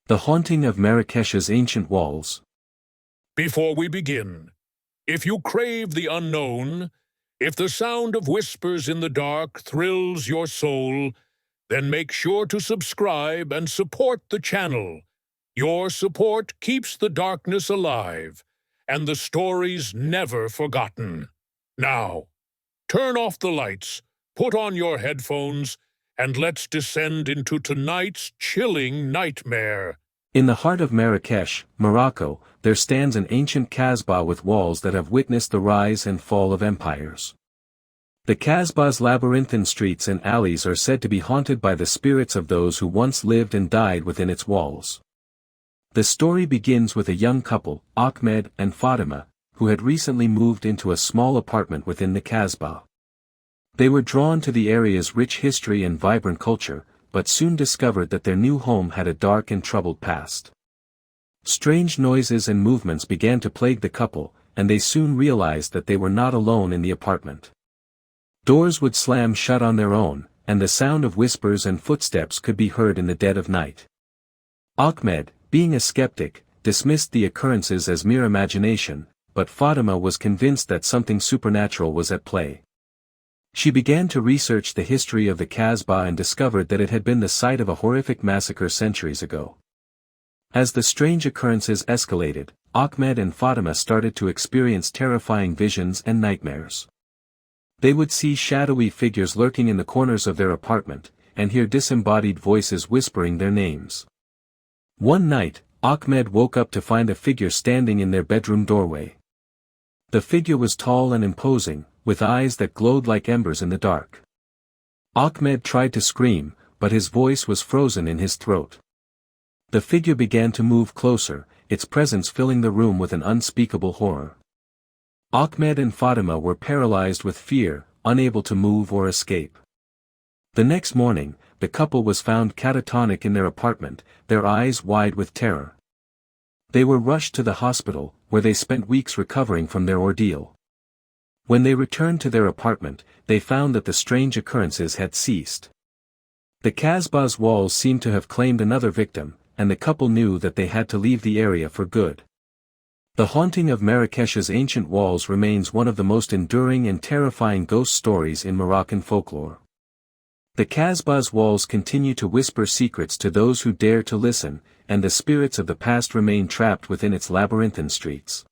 The haunting of Marrakech's ancient walls. Before we begin, if you crave the unknown, if the sound of whispers in the dark thrills your soul, then make sure to subscribe and support the channel. Your support keeps the darkness alive, and the stories never forgotten. Now, turn off the lights, put on your headphones, and let's descend into tonight's chilling nightmare. In the heart of Marrakech, Morocco, there stands an ancient Kasbah with walls that have witnessed the rise and fall of empires. The Kasbah's labyrinthine streets and alleys are said to be haunted by the spirits of those who once lived and died within its walls. The story begins with a young couple, Ahmed and Fatima, who had recently moved into a small apartment within the Kasbah. They were drawn to the area's rich history and vibrant culture, but soon discovered that their new home had a dark and troubled past. Strange noises and movements began to plague the couple, and they soon realized that they were not alone in the apartment. Doors would slam shut on their own, and the sound of whispers and footsteps could be heard in the dead of night. Ahmed, being a skeptic, dismissed the occurrences as mere imagination, but Fatima was convinced that something supernatural was at play. She began to research the history of the Kasbah and discovered that it had been the site of a horrific massacre centuries ago. As the strange occurrences escalated, Ahmed and Fatima started to experience terrifying visions and nightmares. They would see shadowy figures lurking in the corners of their apartment, and hear disembodied voices whispering their names. One night, Ahmed woke up to find a figure standing in their bedroom doorway. The figure was tall and imposing, with eyes that glowed like embers in the dark. Ahmed tried to scream, but his voice was frozen in his throat. The figure began to move closer, its presence filling the room with an unspeakable horror. Ahmed and Fatima were paralyzed with fear, unable to move or escape. The next morning, the couple was found catatonic in their apartment, their eyes wide with terror. They were rushed to the hospital, where they spent weeks recovering from their ordeal. When they returned to their apartment, they found that the strange occurrences had ceased. The Kasbah's walls seemed to have claimed another victim, and the couple knew that they had to leave the area for good. The haunting of Marrakech's ancient walls remains one of the most enduring and terrifying ghost stories in Moroccan folklore. The Kasbah's walls continue to whisper secrets to those who dare to listen, and the spirits of the past remain trapped within its labyrinthine streets.